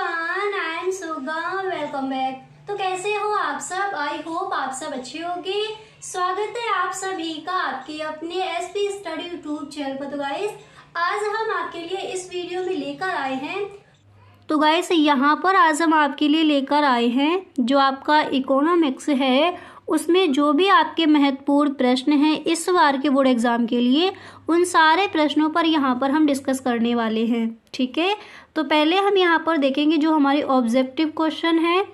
Everyone, I am Suga. Welcome back. तो कैसे हो आप सब? आई होप आप सब अच्छे होंगे। स्वागत है आप सभी का आपके अपने एसपी स्टडी यूट्यूब चैनल पर। तो गाइस, आज हम आपके लिए इस वीडियो में लेकर आए हैं यहाँ पर आज हम आपके लिए लेकर आए हैं जो आपका इकोनॉमिक्स है, उसमें जो भी आपके महत्वपूर्ण प्रश्न हैं इस बार के बोर्ड एग्जाम के लिए, उन सारे प्रश्नों पर यहाँ पर हम डिस्कस करने वाले हैं। ठीक है, तो पहले हम यहाँ पर देखेंगे जो हमारे ऑब्जेक्टिव क्वेश्चन हैं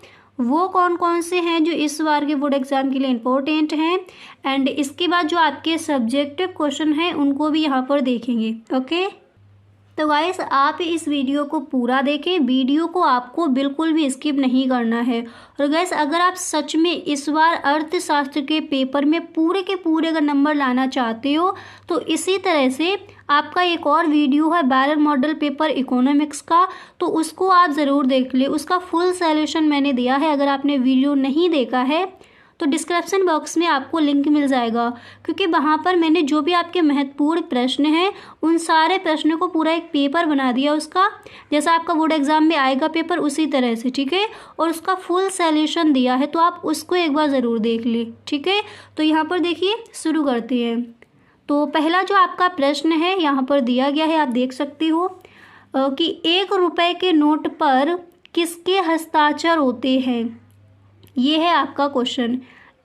वो कौन कौन से हैं जो इस बार के बोर्ड एग्जाम के लिए इम्पोर्टेंट हैं, एंड इसके बाद जो आपके सब्जेक्टिव क्वेश्चन हैं उनको भी यहाँ पर देखेंगे। ओके, तो गाइस आप इस वीडियो को पूरा देखें, वीडियो को आपको बिल्कुल भी स्किप नहीं करना है। और गाइस अगर आप सच में इस बार अर्थशास्त्र के पेपर में पूरे के पूरे अगर नंबर लाना चाहते हो तो इसी तरह से आपका एक और वीडियो है बैरर मॉडल पेपर इकोनॉमिक्स का, तो उसको आप ज़रूर देख ले। उसका फुल सॉल्यूशन मैंने दिया है, अगर आपने वीडियो नहीं देखा है तो डिस्क्रिप्शन बॉक्स में आपको लिंक मिल जाएगा, क्योंकि वहाँ पर मैंने जो भी आपके महत्वपूर्ण प्रश्न हैं उन सारे प्रश्नों को पूरा एक पेपर बना दिया उसका, जैसा आपका बोर्ड एग्जाम में आएगा पेपर उसी तरह से। ठीक है, और उसका फुल सॉल्यूशन दिया है, तो आप उसको एक बार ज़रूर देख ले। ठीक है, तो यहाँ पर देखिए शुरू करते हैं। तो पहला जो आपका प्रश्न है यहाँ पर दिया गया है, आप देख सकते हो कि 1 रुपये के नोट पर किसके हस्ताक्षर होते हैं। ये है आपका क्वेश्चन,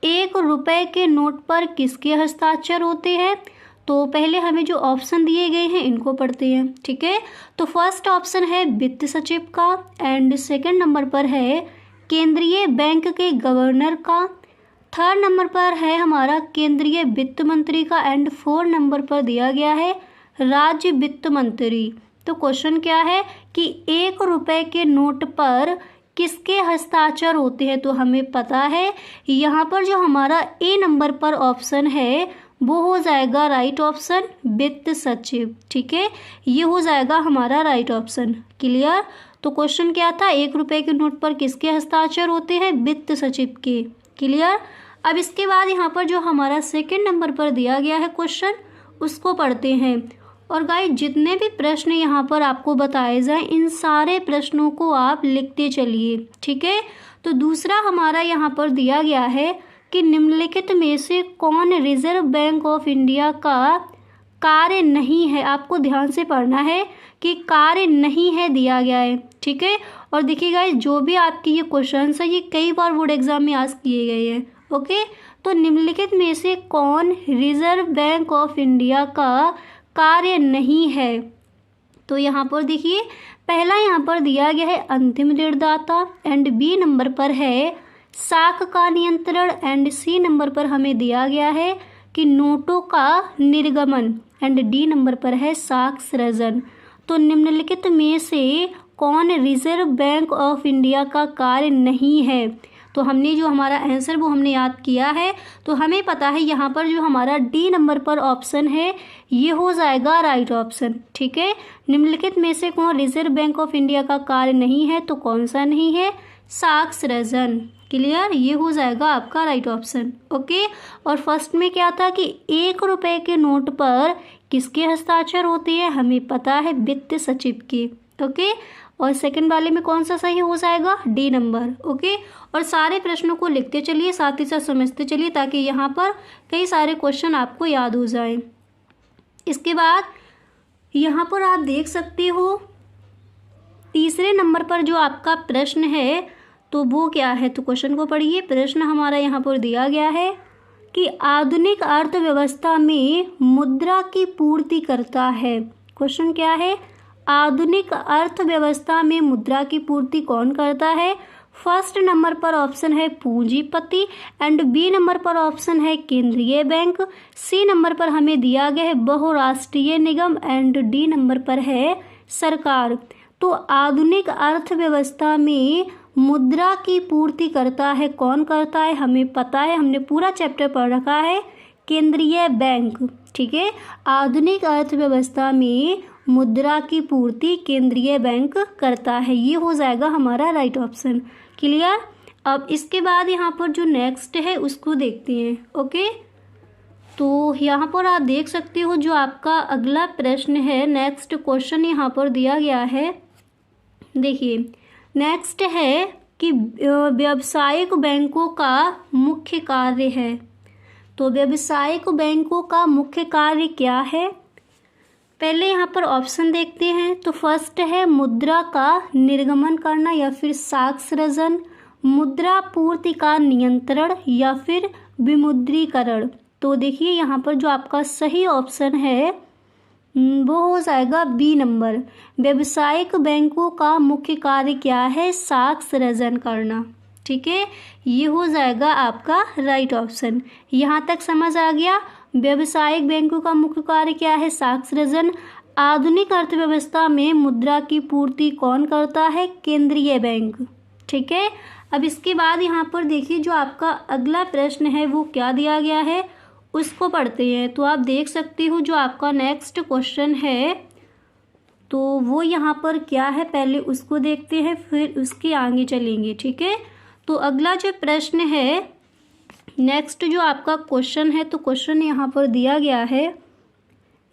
1 रुपये के नोट पर किसके हस्ताक्षर होते हैं। तो पहले हमें जो ऑप्शन दिए गए हैं इनको पढ़ते हैं। ठीक है, तो फर्स्ट ऑप्शन है वित्त सचिव का, एंड सेकंड नंबर पर है केंद्रीय बैंक के गवर्नर का, थर्ड नंबर पर है हमारा केंद्रीय वित्त मंत्री का, एंड 4 नंबर पर दिया गया है राज्य वित्त मंत्री। तो क्वेश्चन क्या है कि 1 रुपये के नोट पर किसके हस्ताक्षर होते हैं, तो हमें पता है यहाँ पर जो हमारा ए नंबर पर ऑप्शन है वो हो जाएगा राइट ऑप्शन, वित्त सचिव। ठीक है, ये हो जाएगा हमारा राइट ऑप्शन। क्लियर, तो क्वेश्चन क्या था, 1 रुपये के नोट पर किसके हस्ताक्षर होते हैं, वित्त सचिव के। क्लियर, अब इसके बाद यहाँ पर जो हमारा सेकंड नंबर पर दिया गया है क्वेश्चन उसको पढ़ते हैं। और गाइस जितने भी प्रश्न यहाँ पर आपको बताए जाएं इन सारे प्रश्नों को आप लिखते चलिए। ठीक है, तो दूसरा हमारा यहाँ पर दिया गया है कि निम्नलिखित में से कौन रिजर्व बैंक ऑफ इंडिया का कार्य नहीं है। आपको ध्यान से पढ़ना है कि कार्य नहीं है दिया गया है। ठीक है, और देखिए गाइस जो भी आपकी ये क्वेश्चन है ये कई बार बोर्ड एग्जाम में आज किए गए हैं। ओके, तो निम्नलिखित में से कौन रिजर्व बैंक ऑफ इंडिया का कार्य नहीं है। तो यहाँ पर देखिए पहला यहाँ पर दिया गया है अंतिम ऋणदाता, एंड बी नंबर पर है साख का नियंत्रण, एंड सी नंबर पर हमें दिया गया है कि नोटों का निर्गमन, एंड डी नंबर पर है साख सृजन। तो निम्नलिखित में से कौन रिजर्व बैंक ऑफ इंडिया का कार्य नहीं है। तो हमने जो हमारा आंसर वो हमने याद किया है, तो हमें पता है यहाँ पर जो हमारा डी नंबर पर ऑप्शन है ये हो जाएगा राइट ऑप्शन। ठीक है, निम्नलिखित में से कौन रिजर्व बैंक ऑफ इंडिया का कार्य नहीं है, तो कौन सा नहीं है, साख सृजन। क्लियर, ये हो जाएगा आपका राइट ऑप्शन। ओके, और फर्स्ट में क्या था कि 1 रुपये के नोट पर किसके हस्ताक्षर होते हैं, हमें पता है वित्त सचिव के। ओके, और सेकंड वाले में कौन सा सही हो जाएगा, डी नंबर। ओके, और सारे प्रश्नों को लिखते चलिए, साथ ही साथ समझते चलिए, ताकि यहाँ पर कई सारे क्वेश्चन आपको याद हो जाएं। इसके बाद यहाँ पर आप देख सकते हो तीसरे नंबर पर जो आपका प्रश्न है तो वो क्या है। तो क्वेश्चन को पढ़िए। प्रश्न हमारा यहाँ पर दिया गया है कि आधुनिक अर्थव्यवस्था में मुद्रा की पूर्ति करता है। क्वेश्चन क्या है, आधुनिक अर्थव्यवस्था में मुद्रा की पूर्ति कौन करता है। फर्स्ट नंबर पर ऑप्शन है पूंजीपति, एंड बी नंबर पर ऑप्शन है केंद्रीय बैंक, सी नंबर पर हमें दिया गया है बहुराष्ट्रीय निगम, एंड डी नंबर पर है सरकार। तो आधुनिक अर्थव्यवस्था में मुद्रा की पूर्ति करता है कौन करता है, हमें पता है, हमने पूरा चैप्टर पढ़ रखा है, केंद्रीय बैंक। ठीक है, आधुनिक अर्थव्यवस्था में मुद्रा की पूर्ति केंद्रीय बैंक करता है, ये हो जाएगा हमारा राइट ऑप्शन। क्लियर, अब इसके बाद यहाँ पर जो नेक्स्ट है उसको देखते हैं। ओके, तो यहाँ पर आप देख सकते हो जो आपका अगला प्रश्न है, नेक्स्ट क्वेश्चन यहाँ पर दिया गया है। देखिए नेक्स्ट है कि व्यावसायिक बैंकों का मुख्य कार्य है। तो व्यावसायिक बैंकों का मुख्य कार्य क्या है? पहले यहाँ पर ऑप्शन देखते हैं। तो फर्स्ट है मुद्रा का निर्गमन करना या फिर साख सृजन, मुद्रा पूर्ति का नियंत्रण या फिर विमुद्रीकरण। तो देखिए यहाँ पर जो आपका सही ऑप्शन है वो हो जाएगा बी नंबर। व्यावसायिक बैंकों का मुख्य कार्य क्या है? साख सृजन करना। ठीक है, ये हो जाएगा आपका राइट ऑप्शन। यहाँ तक समझ आ गया। व्यावसायिक बैंकों का मुख्य कार्य क्या है? साख सृजन। आधुनिक अर्थव्यवस्था में मुद्रा की पूर्ति कौन करता है? केंद्रीय बैंक। ठीक है, अब इसके बाद यहाँ पर देखिए जो आपका अगला प्रश्न है वो क्या दिया गया है उसको पढ़ते हैं। तो आप देख सकते हो जो आपका नेक्स्ट क्वेश्चन है तो वो यहाँ पर क्या है, पहले उसको देखते हैं फिर उसके आगे चलेंगे। ठीक है, तो अगला जो प्रश्न है, नेक्स्ट जो आपका क्वेश्चन है, तो क्वेश्चन यहाँ पर दिया गया है।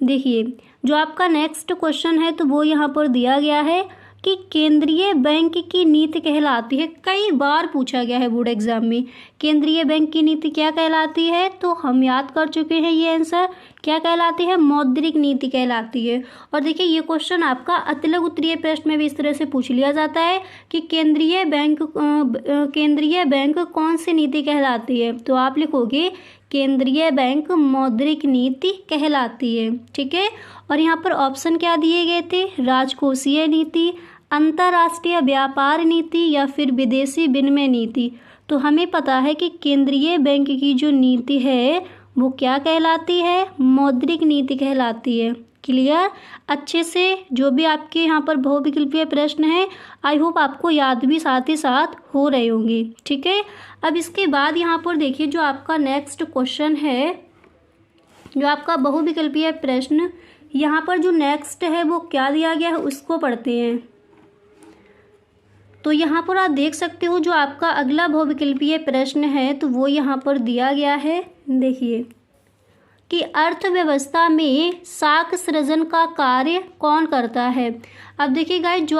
देखिए जो आपका नेक्स्ट क्वेश्चन है तो वो यहाँ पर दिया गया है कि केंद्रीय बैंक की नीति कहलाती है। कई बार पूछा गया है बोर्ड एग्जाम में, केंद्रीय बैंक की नीति क्या कहलाती है? तो हम याद कर चुके हैं ये आंसर, क्या कहलाती है? मौद्रिक नीति कहलाती है। और देखिए ये क्वेश्चन आपका अतिलघु उत्तरीय प्रश्न में भी इस तरह से पूछ लिया जाता है कि केंद्रीय बैंक कौन सी नीति कहलाती है? तो आप लिखोगे केंद्रीय बैंक मौद्रिक नीति कहलाती है। ठीक है, और यहाँ पर ऑप्शन क्या दिए गए थे? राजकोषीय नीति, अंतर्राष्ट्रीय व्यापार नीति या फिर विदेशी विनिमय नीति। तो हमें पता है कि केंद्रीय बैंक की जो नीति है वो क्या कहलाती है? मौद्रिक नीति कहलाती है। क्लियर? अच्छे से जो भी आपके यहाँ पर बहुविकल्पीय प्रश्न है आई होप आपको याद भी साथ ही साथ हो रहे होंगे। ठीक है, अब इसके बाद यहाँ पर देखिए जो आपका नेक्स्ट क्वेश्चन है, जो आपका बहुविकल्पीय प्रश्न, यहाँ पर जो नेक्स्ट है वो क्या दिया गया है उसको पढ़ते हैं। तो यहाँ पर आप देख सकते हो जो आपका अगला बहुविकल्पीय प्रश्न है तो वो यहाँ पर दिया गया है। देखिए कि अर्थव्यवस्था में साख सृजन का कार्य कौन करता है? अब देखिए गाइस जो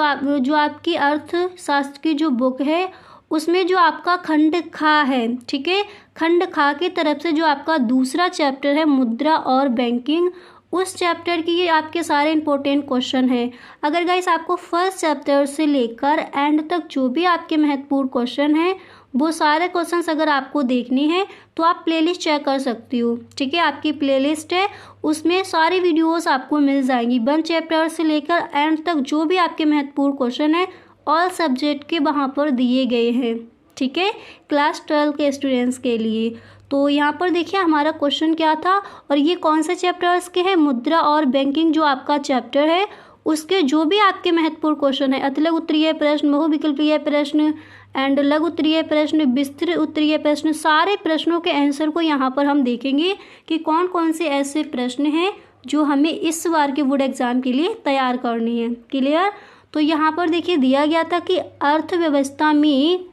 आपकी अर्थशास्त्र की जो बुक है उसमें जो आपका खंड खा है, ठीक है, खंड खा की तरफ से जो आपका दूसरा चैप्टर है मुद्रा और बैंकिंग, उस चैप्टर की ये आपके सारे इंपॉर्टेंट क्वेश्चन हैं। अगर गाइस आपको फर्स्ट चैप्टर से लेकर एंड तक जो भी आपके महत्वपूर्ण क्वेश्चन हैं वो सारे क्वेश्चंस अगर आपको देखनी है तो आप प्लेलिस्ट चेक कर सकती हो। ठीक है, आपकी प्लेलिस्ट है उसमें सारी वीडियोस आपको मिल जाएंगी। 1 चैप्टर से लेकर एंड तक जो भी आपके महत्वपूर्ण क्वेश्चन है ऑल सब्जेक्ट के वहाँ पर दिए गए हैं। ठीक है, क्लास 12 के स्टूडेंट्स के लिए। तो यहाँ पर देखिए हमारा क्वेश्चन क्या था और ये कौन से चैप्टर्स के हैं? मुद्रा और बैंकिंग जो आपका चैप्टर है उसके जो भी आपके महत्वपूर्ण क्वेश्चन है, अतिलघु उत्तरीय प्रश्न, बहुविकल्पीय प्रश्न एंड लघु उत्तरीय प्रश्न, विस्तृत उत्तरीय प्रश्न, सारे प्रश्नों के आंसर को यहाँ पर हम देखेंगे कि कौन कौन से ऐसे प्रश्न हैं जो हमें इस बार के बोर्ड एग्जाम के लिए तैयार करनी है। क्लियर? तो यहाँ पर देखिए दिया गया था कि अर्थव्यवस्था में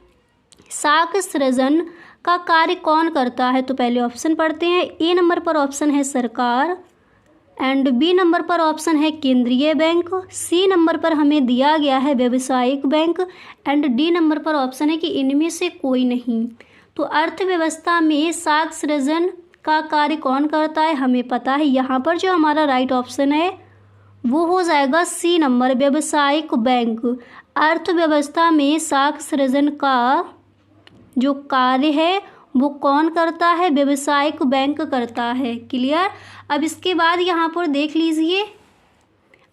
साख सृजन का कार्य कौन करता है? तो पहले ऑप्शन पढ़ते हैं। ए नंबर पर ऑप्शन है सरकार एंड बी नंबर पर ऑप्शन है केंद्रीय बैंक, सी नंबर पर हमें दिया गया है व्यावसायिक बैंक एंड डी नंबर पर ऑप्शन है कि इनमें से कोई नहीं। तो अर्थव्यवस्था में साख सृजन का कार्य कौन करता है? हमें पता है। यहाँ पर जो हमारा राइट ऑप्शन है वो हो जाएगा सी नंबर, व्यावसायिक बैंक। अर्थव्यवस्था में साख सृजन का जो कार्य है वो कौन करता है? व्यावसायिक बैंक करता है। क्लियर? अब इसके बाद यहाँ पर देख लीजिए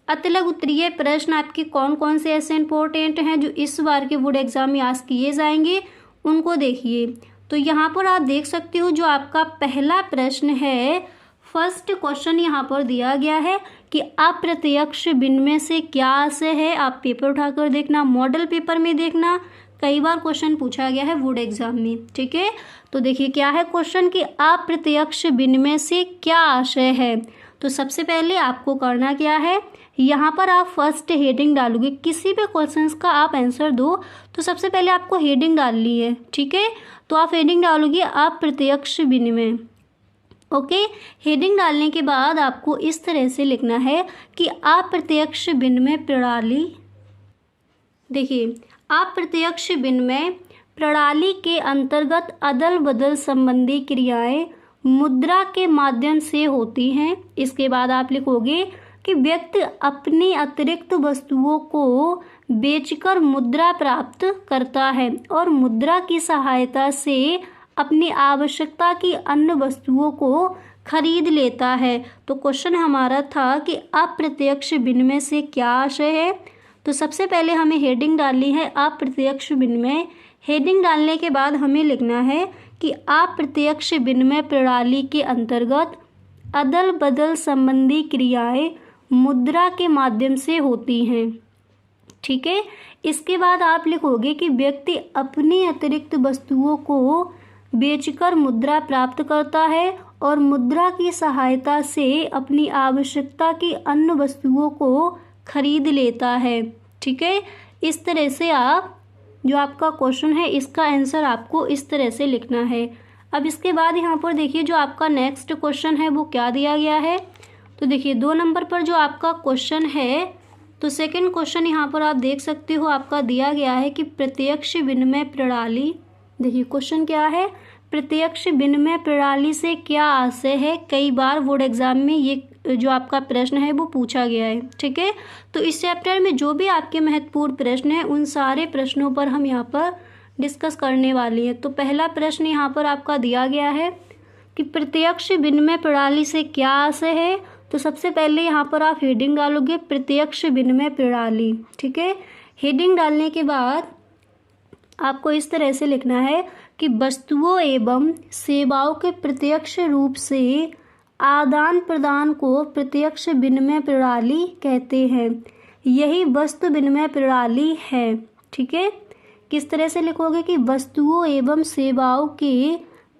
अतिलघु उत्तरीय प्रश्न आपके कौन कौन से ऐसे इंपॉर्टेंट हैं जो इस बार के बोर्ड एग्जाम में आज किए जाएंगे, उनको देखिए। तो यहाँ पर आप देख सकते हो जो आपका पहला प्रश्न है, फर्स्ट क्वेश्चन यहाँ पर दिया गया है कि अप्रत्यक्ष विनिमय से क्या आशय है। आप पेपर उठाकर देखना, मॉडल पेपर में देखना, कई बार क्वेश्चन पूछा गया है बोर्ड एग्जाम में। ठीक है, तो देखिए क्या है क्वेश्चन कि अप्रत्यक्ष विनिमय से क्या आशय है। तो सबसे पहले आपको करना क्या है, यहाँ पर आप फर्स्ट हेडिंग डालोगे। किसी भी क्वेश्चंस का आप आंसर दो तो सबसे पहले आपको हेडिंग डालनी है। ठीक है, तो आप हेडिंग डालोगे अप्रत्यक्ष विनिमय। ओके, हेडिंग डालने के बाद आपको इस तरह से लिखना है कि अप्रत्यक्ष विनिमय प्रणाली। देखिए अप्रत्यक्ष विनिमय प्रणाली के अंतर्गत अदल बदल संबंधी क्रियाएं मुद्रा के माध्यम से होती हैं। इसके बाद आप लिखोगे कि व्यक्ति अपनी अतिरिक्त वस्तुओं को बेचकर मुद्रा प्राप्त करता है और मुद्रा की सहायता से अपनी आवश्यकता की अन्य वस्तुओं को खरीद लेता है। तो क्वेश्चन हमारा था कि अप्रत्यक्ष विनिमय से क्या आशय है। तो सबसे पहले हमें हेडिंग डालनी है अप्रत्यक्ष विनिमय। हेडिंग डालने के बाद हमें लिखना है कि अप्रत्यक्ष विनिमय प्रणाली के अंतर्गत अदल बदल संबंधी क्रियाएं मुद्रा के माध्यम से होती हैं। ठीक है। इसके बाद आप लिखोगे कि व्यक्ति अपनी अतिरिक्त वस्तुओं को बेचकर मुद्रा प्राप्त करता है और मुद्रा की सहायता से अपनी आवश्यकता की अन्य वस्तुओं को खरीद लेता है। ठीक है। इस तरह से आप जो आपका क्वेश्चन है इसका आंसर आपको इस तरह से लिखना है। अब इसके बाद यहाँ पर देखिए जो आपका नेक्स्ट क्वेश्चन है वो क्या दिया गया है। तो देखिए 2 नंबर पर जो आपका क्वेश्चन है, तो सेकंड क्वेश्चन यहाँ पर आप देख सकते हो आपका दिया गया है कि प्रत्यक्ष विनिमय प्रणाली, देखिए क्वेश्चन क्या है, प्रत्यक्ष विनिमय प्रणाली से क्या आशय है। कई बार बोर्ड एग्जाम में ये जो आपका प्रश्न है वो पूछा गया है। ठीक है। तो इस चैप्टर में जो भी आपके महत्वपूर्ण प्रश्न हैं उन सारे प्रश्नों पर हम यहाँ पर डिस्कस करने वाली हैं। तो पहला प्रश्न यहाँ पर आपका दिया गया है कि प्रत्यक्ष विनिमय प्रणाली से क्या आशय है। तो सबसे पहले यहाँ पर आप हेडिंग डालोगे प्रत्यक्ष विनिमय प्रणाली। ठीक है। हेडिंग डालने के बाद आपको इस तरह से लिखना है कि वस्तुओं एवं सेवाओं के प्रत्यक्ष रूप से आदान प्रदान को प्रत्यक्ष विनिमय प्रणाली कहते हैं। यही वस्तु विनिमय प्रणाली है। ठीक है। किस तरह से लिखोगे कि वस्तुओं एवं सेवाओं के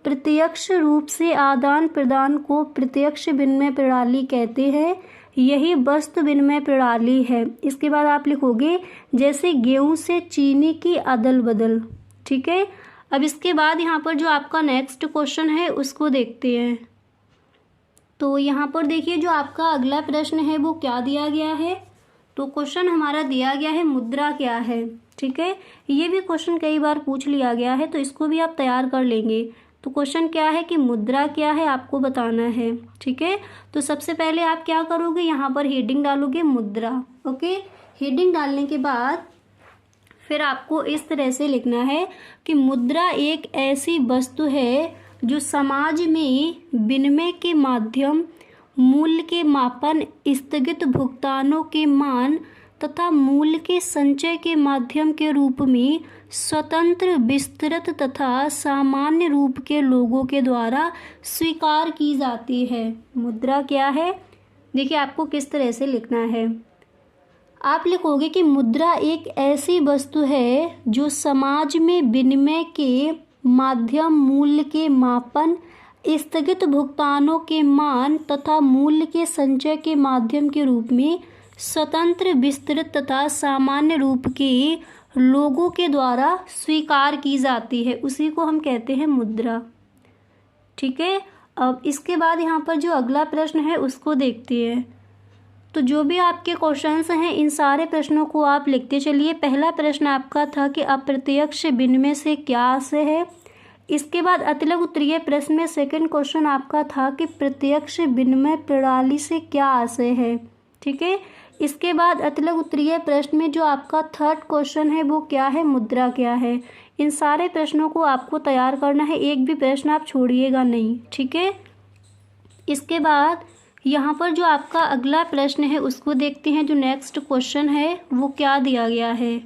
प्रत्यक्ष रूप से आदान प्रदान को प्रत्यक्ष विनिमय प्रणाली कहते हैं। यही वस्तु विनिमय प्रणाली है। इसके बाद आप लिखोगे जैसे गेहूं से चीनी की अदल बदल। ठीक है। अब इसके बाद यहाँ पर जो आपका नेक्स्ट क्वेश्चन है उसको देखते हैं। तो यहाँ पर देखिए जो आपका अगला प्रश्न है वो क्या दिया गया है। तो क्वेश्चन हमारा दिया गया है मुद्रा क्या है। ठीक है। ये भी क्वेश्चन कई बार पूछ लिया गया है तो इसको भी आप तैयार कर लेंगे। तो क्वेश्चन क्या है कि मुद्रा क्या है आपको बताना है। ठीक है। तो सबसे पहले आप क्या करोगे, यहाँ पर हेडिंग डालोगे मुद्रा। ओके। हेडिंग डालने के बाद फिर आपको इस तरह से लिखना है कि मुद्रा एक ऐसी वस्तु है जो समाज में विनिमय के माध्यम, मूल्य के मापन, स्थगित भुगतानों के मान तथा मूल्य के संचय के माध्यम के रूप में स्वतंत्र, विस्तृत तथा सामान्य रूप के लोगों के द्वारा स्वीकार की जाती है। मुद्रा क्या है, देखिए आपको किस तरह से लिखना है। आप लिखोगे कि मुद्रा एक ऐसी वस्तु है जो समाज में विनिमय के माध्यम, मूल्य के मापन, स्थगित भुगतानों के मान तथा मूल्य के संचय के माध्यम के रूप में स्वतंत्र, विस्तृत तथा सामान्य रूप के लोगों के द्वारा स्वीकार की जाती है, उसी को हम कहते हैं मुद्रा। ठीक है। अब इसके बाद यहाँ पर जो अगला प्रश्न है उसको देखते हैं। तो जो भी आपके क्वेश्चंस हैं इन सारे प्रश्नों को आप लिखते चलिए। पहला प्रश्न आपका था कि अप्रत्यक्ष विनिमय से क्या आशय है। इसके बाद अतिलक उत्तरीय प्रश्न में सेकंड क्वेश्चन आपका था कि प्रत्यक्ष विनिमय प्रणाली से क्या आशय है। ठीक है। इसके बाद अतिलक उत्तरीय प्रश्न में जो आपका थर्ड क्वेश्चन है वो क्या है, मुद्रा क्या है। इन सारे प्रश्नों को आपको तैयार करना है, एक भी प्रश्न आप छोड़िएगा नहीं। ठीक है। इसके बाद यहाँ पर जो आपका अगला प्रश्न है उसको देखते हैं। जो नेक्स्ट क्वेश्चन है वो क्या दिया गया है।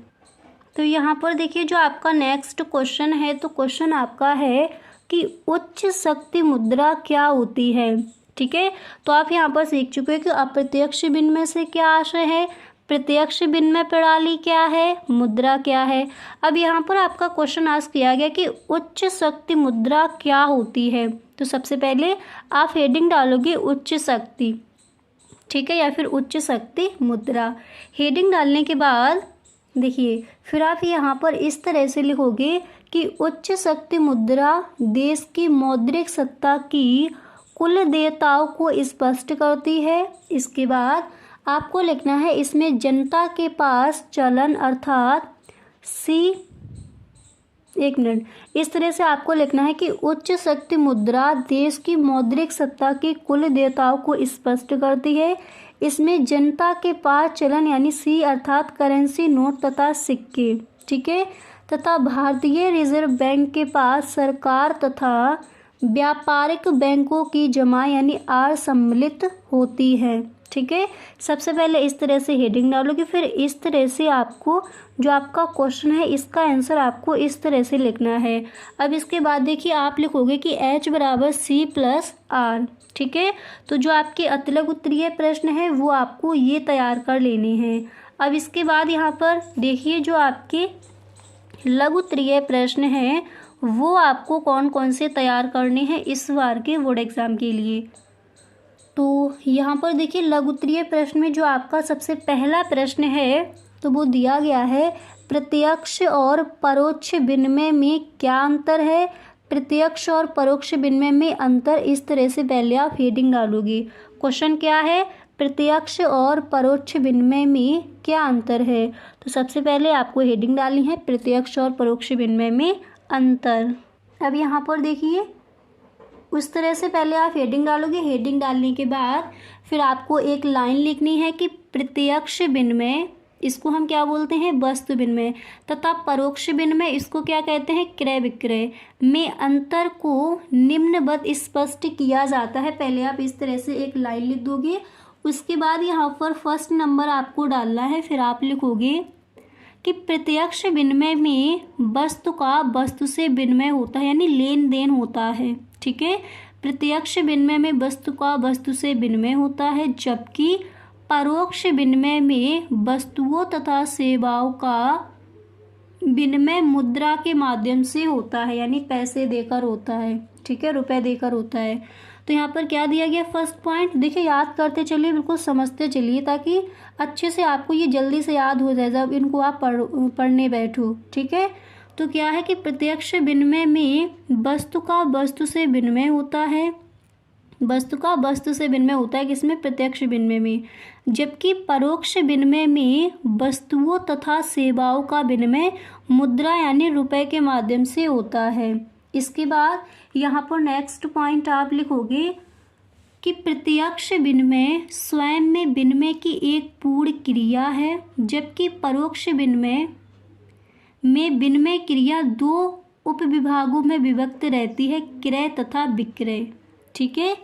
तो यहाँ पर देखिए जो आपका नेक्स्ट क्वेश्चन है, तो क्वेश्चन आपका है कि उच्च शक्ति मुद्रा क्या होती है। ठीक है। तो आप यहाँ पर सीख चुके हैं कि अप्रत्यक्ष विनिमय से क्या आशय है, प्रत्यक्ष विनिमय प्रणाली क्या है, मुद्रा क्या है। अब यहाँ पर आपका क्वेश्चन आस्क किया गया कि उच्च शक्ति मुद्रा क्या होती है। तो सबसे पहले आप हेडिंग डालोगे उच्च शक्ति। ठीक है। या फिर उच्च शक्ति मुद्रा। हेडिंग डालने के बाद देखिए फिर आप यहाँ पर इस तरह से लिखोगे कि उच्च शक्ति मुद्रा देश की मौद्रिक सत्ता की कुल देयताओं को स्पष्ट करती है। इसके बाद आपको लिखना है इसमें जनता के पास चलन अर्थात सी, एक मिनट, इस तरह से आपको लिखना है कि उच्च शक्ति मुद्रा देश की मौद्रिक सत्ता की कुल देयताओं को स्पष्ट करती है। इसमें जनता के पास चलन यानी सी अर्थात करेंसी नोट तथा सिक्के, ठीक है, तथा भारतीय रिजर्व बैंक के पास सरकार तथा व्यापारिक बैंकों की जमा यानी आर सम्मिलित होती है, ठीक है। सबसे पहले इस तरह से हेडिंग डालोगे, फिर इस तरह से आपको जो आपका क्वेश्चन है इसका आंसर आपको इस तरह से लिखना है। अब इसके बाद देखिए आप लिखोगे कि H बराबर C प्लस R, ठीक है। तो जो आपके अतिलघु उत्तरीय प्रश्न है वो आपको ये तैयार कर लेने हैं। अब इसके बाद यहाँ पर देखिए जो आपके लघु उत्तरीय प्रश्न हैं वो आपको कौन कौन से तैयार करने हैं इस बार के बोर्ड एग्जाम के लिए। तो यहाँ पर देखिए लघु उत्तरीय प्रश्न में जो आपका सबसे पहला प्रश्न है तो वो दिया गया है, प्रत्यक्ष और परोक्ष विनिमय में क्या अंतर है। प्रत्यक्ष और परोक्ष विनिमय में अंतर, इस तरह से पहले आप हेडिंग डालोगे। क्वेश्चन क्या है, प्रत्यक्ष और परोक्ष विनिमय में क्या अंतर है। तो सबसे पहले आपको हेडिंग डालनी है प्रत्यक्ष और परोक्ष विनिमय में अंतर। अब यहाँ पर देखिए उस तरह से पहले आप हेडिंग डालोगे। हेडिंग डालने के बाद फिर आपको एक लाइन लिखनी है कि प्रत्यक्ष विनिमय, इसको हम क्या बोलते हैं, वस्तु विनिमय, तथा परोक्ष विनिमय, इसको क्या कहते हैं, क्रय विक्रय, में अंतर को निम्नवत स्पष्ट किया जाता है। पहले आप इस तरह से एक लाइन लिख दोगे। उसके बाद यहाँ पर फर्स्ट नंबर आपको डालना है। फिर आप लिखोगे कि प्रत्यक्ष विनिमय में वस्तु का वस्तु से विनिमय होता है यानी लेन देन होता है, ठीक है। प्रत्यक्ष विनिमय में वस्तु का वस्तु से विनिमय होता है, जबकि परोक्ष विनिमय में वस्तुओं तथा सेवाओं का विनिमय मुद्रा के माध्यम से होता है यानी पैसे देकर होता है, ठीक है, रुपए देकर होता है। तो यहाँ पर क्या दिया गया, फर्स्ट पॉइंट देखिए, याद करते चलिए, बिल्कुल समझते चलिए ताकि अच्छे से आपको ये जल्दी से याद हो जाए जब इनको आप पढ़ने बैठो, ठीक है। तो क्या है कि प्रत्यक्ष विनिमय में वस्तु का वस्तु से विनिमय होता है, वस्तु का वस्तु से विनिमय होता है किसमें, प्रत्यक्ष विनिमय में, जबकि परोक्ष विनिमय में वस्तुओं तथा सेवाओं का विनिमय मुद्रा यानी रुपए के माध्यम से होता है। इसके बाद यहाँ पर नेक्स्ट पॉइंट आप लिखोगे कि प्रत्यक्ष विनिमय स्वयं में विनिमय की एक पूर्ण क्रिया है, जबकि परोक्ष विनिमय में विनिमय क्रिया दो उपविभागों में विभक्त रहती है, क्रय तथा विक्रय, ठीक है।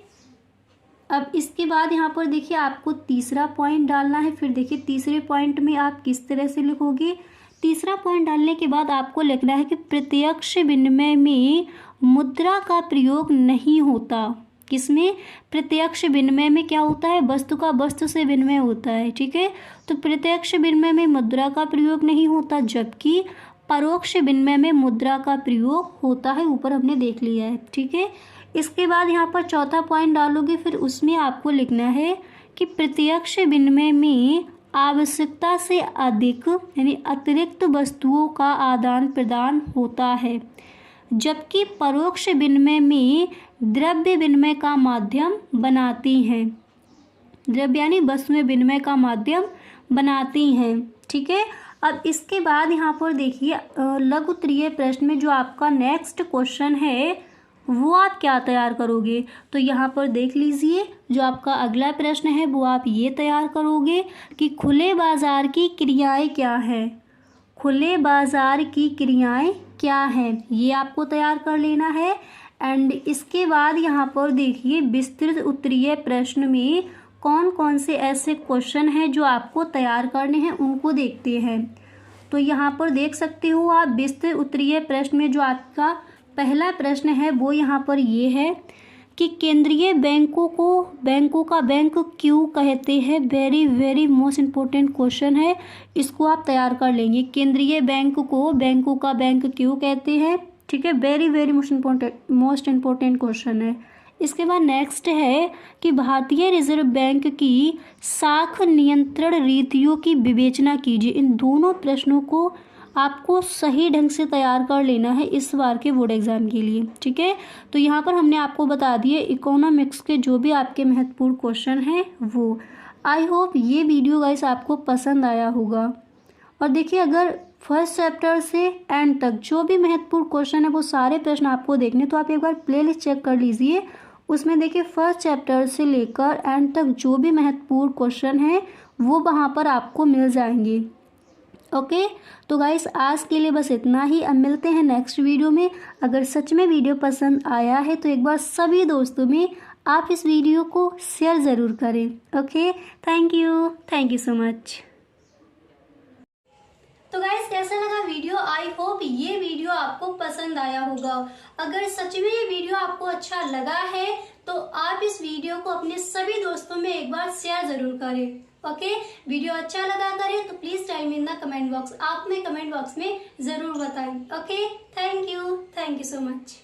अब इसके बाद यहाँ पर देखिए आपको तीसरा पॉइंट डालना है। फिर देखिए तीसरे पॉइंट में आप किस तरह से लिखोगे। तीसरा पॉइंट डालने के बाद आपको लिखना है कि प्रत्यक्ष विनिमय में मुद्रा का प्रयोग नहीं होता, किसमें, प्रत्यक्ष विनिमय में क्या होता है, वस्तु का वस्तु से विनिमय होता है, ठीक है। तो प्रत्यक्ष विनिमय में मुद्रा का प्रयोग नहीं होता, जबकि परोक्ष विनिमय में मुद्रा का प्रयोग होता है, ऊपर हमने देख लिया है, ठीक है। इसके बाद यहाँ पर चौथा पॉइंट डालोगे। फिर उसमें आपको लिखना है कि प्रत्यक्ष विनिमय में आवश्यकता से अधिक यानी अतिरिक्त वस्तुओं का आदान प्रदान होता है, जबकि परोक्ष विनिमय में द्रव्य विनिमय का माध्यम बनाती हैं, द्रव्य यानी वस्तुएं विनिमय का माध्यम बनाती हैं, ठीक है। अब इसके बाद यहाँ पर देखिए लघु उत्तरीय प्रश्न में जो आपका नेक्स्ट क्वेश्चन है वो आप क्या तैयार करोगे। तो यहाँ पर देख लीजिए जो आपका अगला प्रश्न है वो आप ये तैयार करोगे कि खुले बाजार की क्रियाएं क्या है, खुले बाजार की क्रियाएं क्या हैं, ये आपको तैयार कर लेना है। एंड इसके बाद यहाँ पर देखिए विस्तृत उत्तरीय प्रश्न में कौन कौन से ऐसे क्वेश्चन हैं जो आपको तैयार करने हैं उनको देखते हैं। तो यहाँ पर देख सकते हो आप विस्तृत उत्तरीय प्रश्न में जो आपका पहला प्रश्न है वो यहाँ पर ये है कि केंद्रीय बैंकों का बैंक क्यों कहते हैं। Very very most important question है, इसको आप तैयार कर लेंगे। केंद्रीय बैंक को बैंकों का बैंक क्यों कहते हैं, ठीक है, very very most important question है। इसके बाद नेक्स्ट है कि भारतीय रिजर्व बैंक की साख नियंत्रण रीतियों की विवेचना कीजिए। इन दोनों प्रश्नों को आपको सही ढंग से तैयार कर लेना है इस बार के बोर्ड एग्जाम के लिए, ठीक है। तो यहाँ पर हमने आपको बता दिए इकोनॉमिक्स के जो भी आपके महत्वपूर्ण क्वेश्चन हैं वो। आई होप ये वीडियो गाइस आपको पसंद आया होगा। और देखिए अगर फर्स्ट चैप्टर से एंड तक जो भी महत्वपूर्ण क्वेश्चन है वो सारे प्रश्न आपको देखने, तो आप एक बार प्लेलिस्ट चेक कर लीजिए। उसमें देखिए फर्स्ट चैप्टर से लेकर एंड तक जो भी महत्वपूर्ण क्वेश्चन है वो वहाँ पर आपको मिल जाएंगे। ओके, तो गाइस आज के लिए बस इतना ही। अब मिलते हैं नेक्स्ट वीडियो में। अगर सच में वीडियो पसंद आया है तो एक बार सभी दोस्तों में आप इस वीडियो को शेयर ज़रूर करें। Okay, thank you so much. तो गाइस कैसा लगा वीडियो? आई होप ये वीडियो आपको पसंद आया होगा। अगर सच में ये वीडियो आपको अच्छा लगा है तो आप इस वीडियो को अपने सभी दोस्तों में एक बार शेयर जरूर करें। ओके, वीडियो अच्छा लगा करें तो please time in the comment box, आप में कमेंट बॉक्स में जरूर बताएं। Okay, thank you so much.